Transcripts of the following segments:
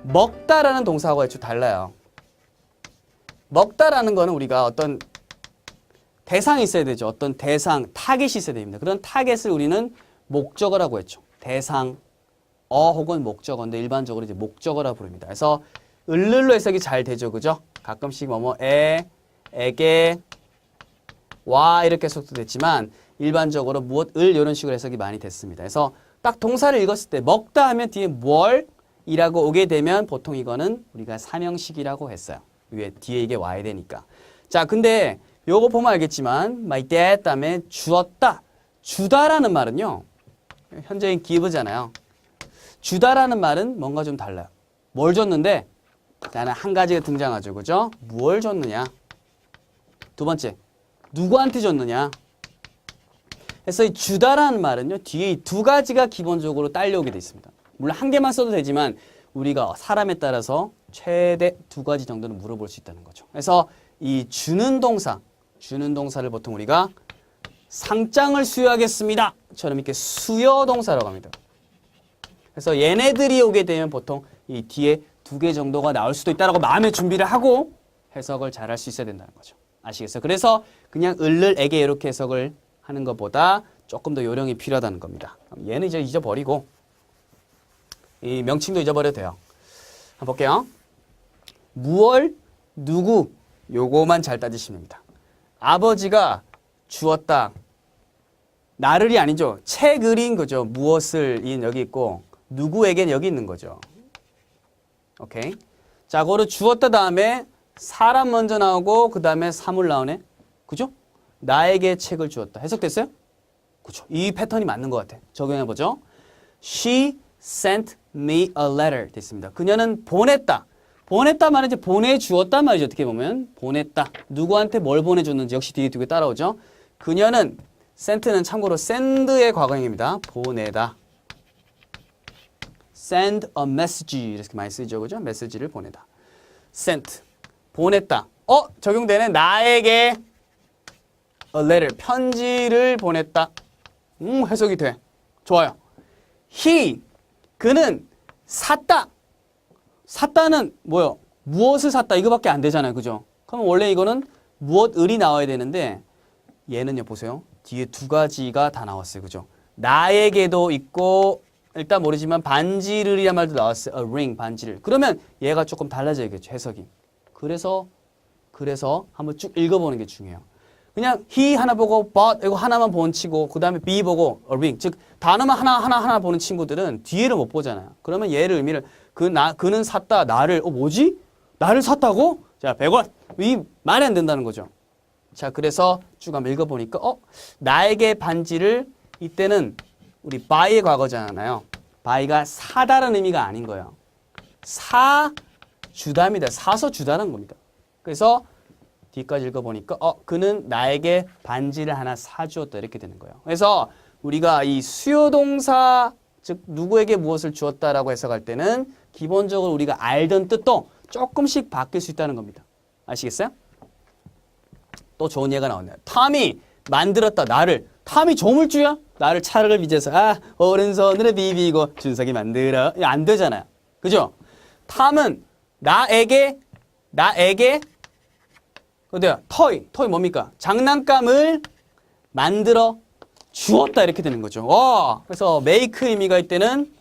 먹다라는 동사하고 아주 달라요. 먹다라는 거는 우리가 어떤 대상이 있어야 되죠. 어떤 대상, 타겟이 있어야 됩니다. 그런 타겟을 우리는 목적어라고 했죠. 대상, 혹은 목적어인데 일반적으로 이제 목적어라 부릅니다. 그래서 을를로 해석이 잘 되죠. 그죠? 가끔씩 뭐뭐에, 에게, 와 이렇게 해석도 됐지만 일반적으로 무엇, 을 이런 식으로 해석이 많이 됐습니다. 그래서 딱 동사를 읽었을 때 먹다 하면 뒤에 뭘 이라고 오게 되면 보통 이거는 우리가 삼형식이라고 했어요. 뒤에 이게 와야 되니까. 자, 근데 요거 보면 알겠지만 my dad 다음에 주었다, 주다라는 말은요. 현재인 give잖아요. 주다라는 말은 뭔가 좀 달라요. 뭘 줬는데 나는 한 가지가 등장하죠. 그죠? 무엇을 줬느냐. 두 번째, 누구한테 줬느냐. 그래서 이 주다라는 말은요. 뒤에 이 두 가지가 기본적으로 딸려오게 돼 있습니다. 물론 한 개만 써도 되지만 우리가 사람에 따라서 최대 두 가지 정도는 물어볼 수 있다는 거죠. 그래서 이 주는 동사를 보통 우리가 상장을 수여하겠습니다. 처럼 이렇게 수여 동사라고 합니다. 그래서 얘네들이 오게 되면 보통 이 뒤에 두 개 정도가 나올 수도 있다라고 마음의 준비를 하고 해석을 잘 할 수 있어야 된다는 거죠. 아시겠어요? 그래서 그냥 을을에게 이렇게 해석을 하는 것보다 조금 더 요령이 필요하다는 겁니다. 얘는 이제 잊어버리고 이 명칭도 잊어버려도 돼요. 한번 볼게요. 무얼, 누구 요거만 잘 따지시면 됩니다. 아버지가 주었다. 나를이 아니죠. 책을인 거죠. 무엇을 인 여기 있고 누구에겐 여기 있는 거죠. 오케이. 자, 그거를 주었다 다음에 사람 먼저 나오고 그 다음에 사물 나오네. 그죠? 나에게 책을 주었다. 해석됐어요? 그죠? 이 패턴이 맞는 것 같아. 적용해보죠. She sent me a letter 됐습니다. 그녀는 보냈다. 보냈다 말은 이제 보내주었단 말이죠. 어떻게 보면 보냈다. 누구한테 뭘 보내줬는지 역시 뒤에 두 개 따라오죠. 그녀는 sent는 참고로 send의 과거형입니다. 보내다. send a message 이렇게 많이 쓰이죠. 그죠? 메시지를 보내다. sent 보냈다. 적용되네. 나에게 a letter 편지를 보냈다. 해석이 돼. 좋아요. he 그는 샀다. 샀다는 뭐요? 무엇을 샀다 이거밖에 안 되잖아요. 그죠? 그럼 원래 이거는 무엇을이 나와야 되는데 얘는요. 보세요. 뒤에 두 가지가 다 나왔어요. 그죠? 나에게도 있고 일단 모르지만 반지를이란 말도 나왔어요. A ring 반지를. 그러면 얘가 조금 달라져야겠죠. 해석이. 그래서 한번 쭉 읽어보는 게 중요해요. 그냥 he 하나 보고 but 이거 하나만 보는 치고 그 다음에 be 보고 a ring 즉 단어만 하나 보는 친구들은 뒤에를 못 보잖아요. 그러면 얘를 의미를 그는 샀다 나를 뭐지? 나를 샀다고? 자 100원 이 말이 안 된다는 거죠. 자 그래서 쭉 한번 읽어보니까 나에게 반지를 이때는 우리 buy의 과거잖아요. buy가 사다라는 의미가 아닌 거예요. 사주다입니다. 사서 주다는 겁니다. 그래서 뒤까지 읽어보니까 그는 나에게 반지를 하나 사주었다 이렇게 되는 거예요. 그래서 우리가 이 수요동사 즉 누구에게 무엇을 주었다라고 해석할 때는 기본적으로 우리가 알던 뜻도 조금씩 바뀔 수 있다는 겁니다. 아시겠어요? 또 좋은 예가 나왔네요. 탐이 만들었다 나를. 탐이 조물주야? 나를 차를 빚어서 오른손으로 비비고 준석이 만들어. 안 되잖아요. 그죠? 탐은 나에게 어때요? 토이 뭡니까? 장난감을 만들어 주었다 이렇게 되는 거죠. 그래서 make 의미가 있때는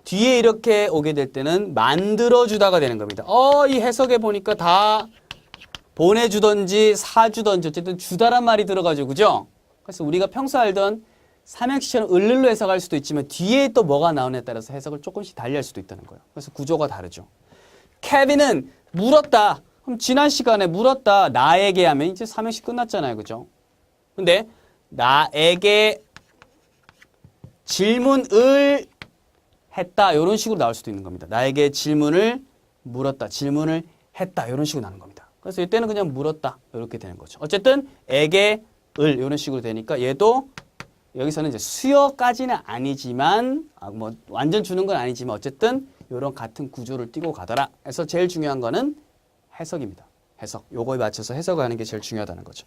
뒤에 이렇게 오게 될 때는 만들어 주다가 되는 겁니다. 이 해석에 보니까 다 보내주던지 사주던지 어쨌든 주다란 말이 들어가죠. 그죠? 그래서 우리가 평소 알던 삼형식처럼 을를로 해석할 수도 있지만 뒤에 또 뭐가 나오느냐에 따라서 해석을 조금씩 달리할 수도 있다는 거예요. 그래서 구조가 다르죠. 케빈은 물었다. 그럼 지난 시간에 물었다 나에게 하면 이제 삼형식 끝났잖아요. 그죠? 근데 나에게 질문을 했다 이런 식으로 나올 수도 있는 겁니다. 나에게 질문을 물었다. 질문을 했다 이런 식으로 나오는 겁니다. 그래서 이때는 그냥 물었다 이렇게 되는 거죠. 어쨌든 에게 을 이런 식으로 되니까 얘도 여기서는 이제 수요까지는 아니지만 뭐 완전 주는 건 아니지만 어쨌든 이런 같은 구조를 띠고 가더라. 그래서 제일 중요한 거는 해석입니다. 해석. 요거에 맞춰서 해석하는 게 제일 중요하다는 거죠.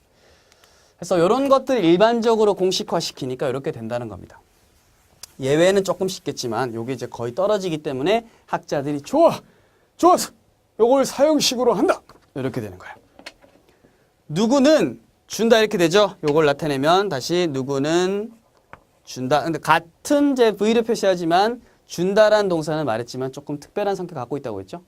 그래서 이런 것들 일반적으로 공식화 시키니까 이렇게 된다는 겁니다. 예외는 조금씩 있겠지만 요게 이제 거의 떨어지기 때문에 학자들이 좋았어. 요걸 사형식으로 한다. 이렇게 되는 거예요. 누구는 준다 이렇게 되죠. 요걸 나타내면 다시 누구는 준다. 근데 같은 제 V를 표시하지만 준다라는 동사는 말했지만 조금 특별한 성격을 갖고 있다고 했죠.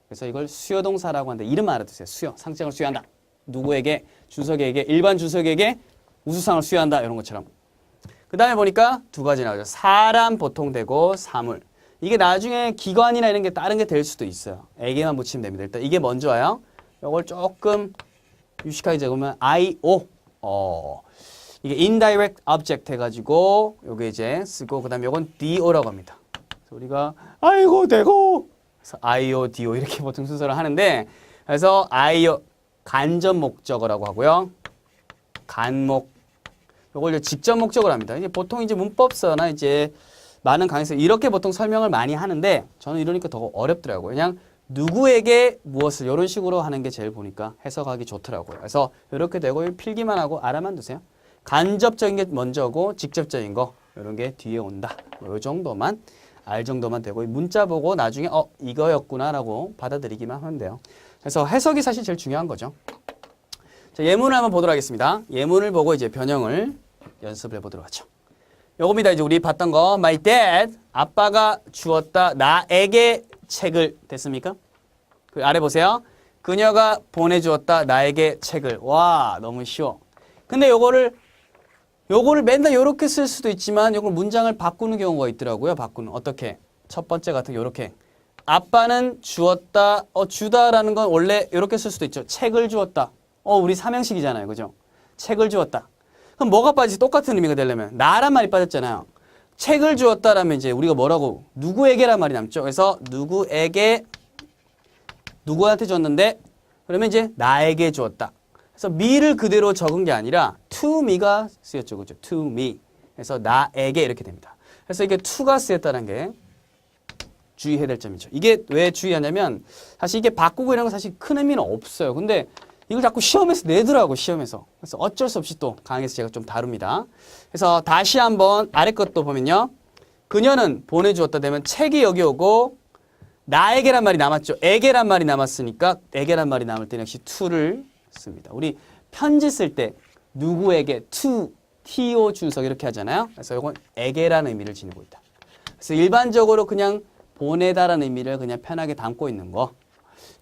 그래서 이걸 수요동사라고 하는데 이름만 알아두세요. 수요. 상장을 수여한다. 누구에게? 준석에게. 일반 준석에게 우수상을 수여한다. 이런 것처럼. 그 다음에 보니까 두 가지 나오죠. 사람 보통 되고 사물. 이게 나중에 기관이나 이런 게 다른 게 될 수도 있어요. 에게만 붙이면 됩니다. 일단 이게 먼저 와요. 이걸 조금 유식하게 적으면 IO. 이게 indirect object 해가지고 요게 이제 쓰고 그 다음에 요건 DO라고 합니다. 그래서 우리가 아이고 대고 그래서 IO, DO 이렇게 보통 순서를 하는데 그래서 IO 간접 목적어라고 하고요. 간목 요걸 직접 목적어로 합니다. 이제 보통 이제 문법서나 이제 많은 강의에서 이렇게 보통 설명을 많이 하는데 저는 이러니까 더 어렵더라고요. 그냥 누구에게 무엇을 이런 식으로 하는 게 제일 보니까 해석하기 좋더라고요. 그래서 이렇게 되고 필기만 하고 알아만 두세요. 간접적인 게 먼저고 직접적인 거 이런 게 뒤에 온다. 이 정도만 알 정도만 되고 문자 보고 나중에 이거였구나라고 받아들이기만 하면 돼요. 그래서 해석이 사실 제일 중요한 거죠. 자, 예문을 한번 보도록 하겠습니다. 예문을 보고 이제 변형을 연습을 해보도록 하죠. 요겁니다. 이제 우리 봤던 거. My dad, 아빠가 주었다 나에게 책을 됐습니까? 그 아래 보세요. 그녀가 보내주었다 나에게 책을. 와, 너무 쉬워. 근데 요거를 맨날 요렇게 쓸 수도 있지만 요걸 문장을 바꾸는 경우가 있더라고요. 바꾸는. 어떻게? 첫 번째 같은 요렇게. 아빠는 주었다. 주다라는 건 원래 요렇게 쓸 수도 있죠. 책을 주었다. 우리 삼형식이잖아요. 그죠? 책을 주었다. 그럼 뭐가 빠지지? 똑같은 의미가 되려면 나란 말이 빠졌잖아요. 책을 주었다라면 이제 우리가 뭐라고? 누구에게란 말이 남죠. 그래서 누구에게 누구한테 줬는데 그러면 이제 나에게 주었다. 그래서 me를 그대로 적은 게 아니라 to me가 쓰였죠. 그죠? to me. 그래서 나에게 이렇게 됩니다. 그래서 이게 to가 쓰였다는 게 주의해야 될 점이죠. 이게 왜 주의하냐면 사실 이게 바꾸고 이런 건 사실 큰 의미는 없어요. 근데 이걸 자꾸 시험에서 내더라고, 시험에서. 그래서 어쩔 수 없이 또 강의에서 제가 좀 다룹니다. 그래서 다시 한번 아래 것도 보면요. 그녀는 보내주었다 되면 책이 여기 오고 나에게란 말이 남았죠. 에게란 말이 남았으니까 에게란 말이 남을 때는 역시 to를 씁니다. 우리 편지 쓸 때 누구에게 to, to 준석 이렇게 하잖아요. 그래서 이건 에게라는 의미를 지니고 있다. 그래서 일반적으로 그냥 보내다라는 의미를 그냥 편하게 담고 있는 거.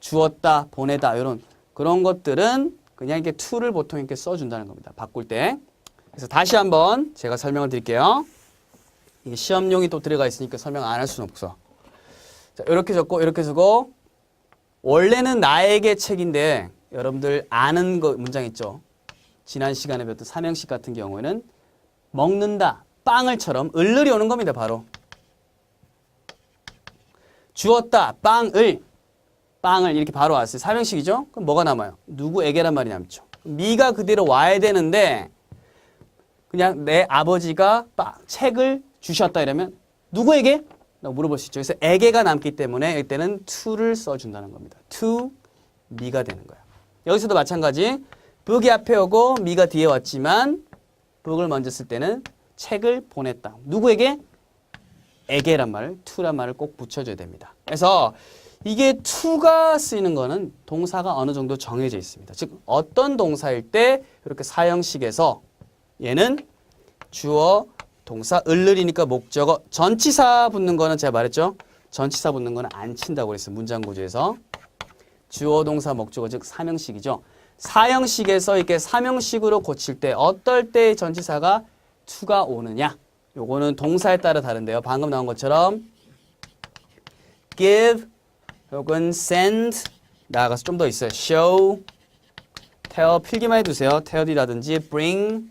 주었다, 보내다 이런 그런 것들은 그냥 이렇게 to를 보통 이렇게 써준다는 겁니다. 바꿀 때. 그래서 다시 한번 제가 설명을 드릴게요. 이게 시험용이 또 들어가 있으니까 설명 안 할 수는 없어. 자, 이렇게 적고 이렇게 쓰고 원래는 나에게 책인데 여러분들 아는 거 문장 있죠. 지난 시간에 배웠던 삼형식 같은 경우에는 먹는다, 빵을처럼 을을이 오는 겁니다. 바로. 주었다, 빵을 이렇게 바로 왔어요. 삼형식이죠? 그럼 뭐가 남아요? 누구에게란 말이 남죠. 미가 그대로 와야 되는데 그냥 내 아버지가 책을 주셨다 이러면 누구에게? 라고 물어볼 수 있죠. 그래서 에게가 남기 때문에 이때는 to를 써준다는 겁니다. to me가 되는 거예요. 여기서도 마찬가지. book이 앞에 오고 me가 뒤에 왔지만 book을 먼저 쓸 때는 책을 보냈다. 누구에게? 에게란 말을, to란 말을 꼭 붙여줘야 됩니다. 그래서 이게 to가 쓰이는 거는 동사가 어느 정도 정해져 있습니다. 즉 어떤 동사일 때 이렇게 사형식에서 얘는 주어, 동사, 을을이니까 목적어, 전치사 붙는 거는 제가 말했죠. 전치사 붙는 거는 안 친다고 그랬어요. 문장 구조에서. 주어, 동사, 목적어 즉 삼형식이죠. 사형식에서 이렇게 삼형식으로 고칠 때 어떨 때 전치사가 to가 오느냐. 요거는 동사에 따라 다른데요. 방금 나온 것처럼 give 혹은 send 나아가서 좀 더 있어요. show, tell 필기만 해두세요. tell이라든지 bring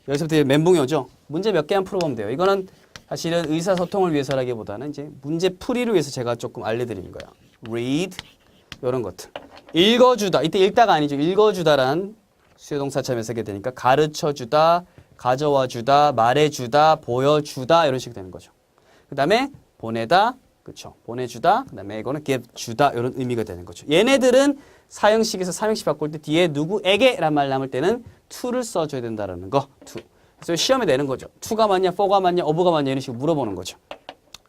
여기서부터 멘붕이 오죠. 문제 몇 개만 풀어보면 돼요. 이거는 사실은 의사소통을 위해서라기보다는 이제 문제 풀이를 위해서 제가 조금 알려드리는 거예요. read 이런 것들. 읽어주다. 이때 읽다가 아니죠. 읽어주다란 수요동사처럼 해석이 되니까 가르쳐주다, 가져와주다, 말해주다, 보여주다 이런 식이 되는 거죠. 그 다음에 보내다. 그렇죠. 보내주다. 그 다음에 이거는 give 주다. 이런 의미가 되는 거죠. 얘네들은 사형식에서 삼형식 바꿀 때 뒤에 누구에게 란 말 남을 때는 to를 써줘야 된다는 거. to. 그래서 시험에 내는 거죠. to가 맞냐, for가 맞냐, of가 맞냐 이런 식으로 물어보는 거죠.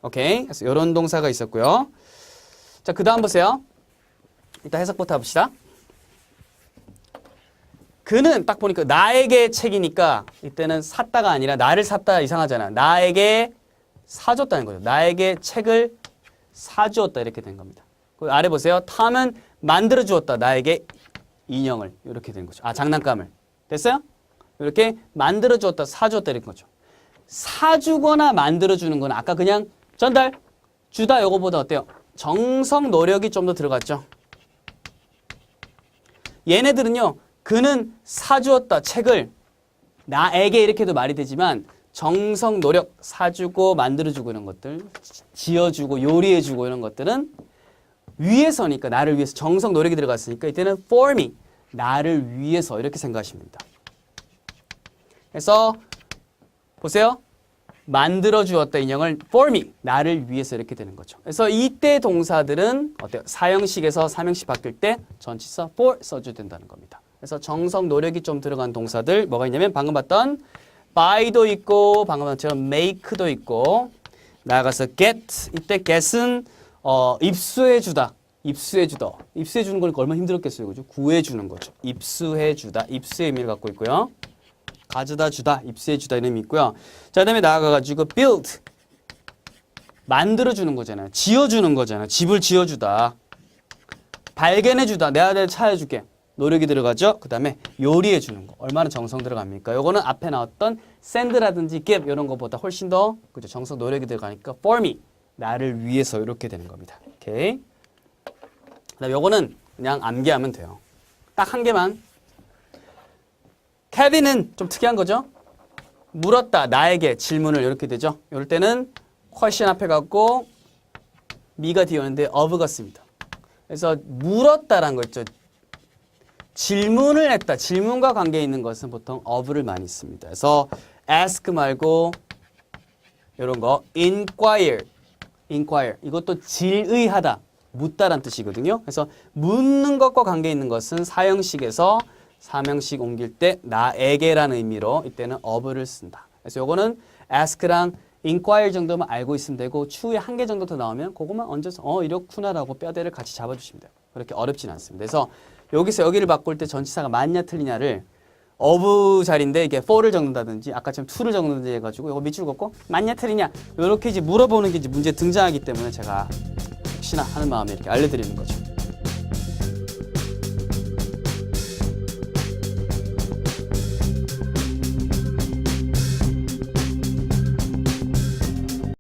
오케이. 그래서 이런 동사가 있었고요. 자, 그 다음 보세요. 일단 해석부터 해봅시다. 그는 딱 보니까 나에게 책이니까 이때는 샀다가 아니라 나를 샀다 이상하잖아. 나에게 사줬다는 거죠. 나에게 책을 사주었다 이렇게 된 겁니다. 그 아래 보세요. 탐은 만들어 주었다. 나에게 인형을 이렇게 된 거죠. 아, 장난감을. 됐어요? 이렇게 만들어 주었다, 사주었다 이런 거죠. 사주거나 만들어 주는 건 아까 그냥 전달, 주다 요거보다 어때요? 정성, 노력이 좀 더 들어갔죠. 얘네들은요. 그는 사주었다, 책을 나에게 이렇게도 말이 되지만 정성, 노력, 사주고 만들어주고 이런 것들, 지어주고 요리해주고 이런 것들은 위해서니까 나를 위해서 정성, 노력이 들어갔으니까 이때는 for me, 나를 위해서 이렇게 생각하시면 됩니다. 그래서 보세요. 만들어주었다 인형을 for me, 나를 위해서 이렇게 되는 거죠. 그래서 이때 동사들은 어때요? 사형식에서 삼형식 바뀔 때 전치사 for 써줘야 된다는 겁니다. 그래서 정성, 노력이 좀 들어간 동사들 뭐가 있냐면 방금 봤던 buy도 있고 방금 봤처럼 make도 있고 나아가서 get, 이때 get은 입수해주다, 입수해주다. 입수해주는 거니까 얼마나 힘들었겠어요. 그죠? 구해주는 거죠. 입수해주다, 입수의 의미를 갖고 있고요. 가져다 주다, 입수해주다 이런 의미 있고요. 자, 그 다음에 나아가가지고 build, 만들어주는 거잖아요. 지어주는 거잖아요. 집을 지어주다. 발견해주다, 내가 찾아줄게. 노력이 들어가죠. 그 다음에 요리해 주는 거. 얼마나 정성 들어갑니까? 요거는 앞에 나왔던 send라든지 give 이런 거보다 훨씬 더 그죠? 정성 노력이 들어가니까 for me, 나를 위해서 이렇게 되는 겁니다. 오케이. 그다음 요거는 그냥 암기하면 돼요. 딱 한 개만. 케빈은 좀 특이한 거죠. 물었다, 나에게 질문을 이렇게 되죠. 이럴 때는 question 앞에 갖고 me가 뒤에 오는데 of가 씁니다. 그래서 물었다라는 거 있죠. 질문을 했다. 질문과 관계 있는 것은 보통 of를 많이 씁니다. 그래서 ask 말고 이런 거 inquire, 이것도 질의하다, 묻다란 뜻이거든요. 그래서 묻는 것과 관계 있는 것은 사형식에서 삼형식 옮길 때 나에게라는 의미로 이때는 of를 쓴다. 그래서 요거는 ask랑 inquire 정도만 알고 있으면 되고 추후에 한 개 정도 더 나오면 그것만 얹어서 이렇구나라고 뼈대를 같이 잡아주시면 돼요. 그렇게 어렵진 않습니다. 그래서 여기서 여기를 바꿀 때 전치사가 맞냐 틀리냐를 of 자리인데 이게 for를 적는다든지 아까처럼 to를 적는다든지 해가지고 이거 밑줄 긋고 맞냐 틀리냐 이렇게 이제 물어보는 게 이제 문제에 등장하기 때문에 제가 혹시나 하는 마음에 이렇게 알려드리는 거죠.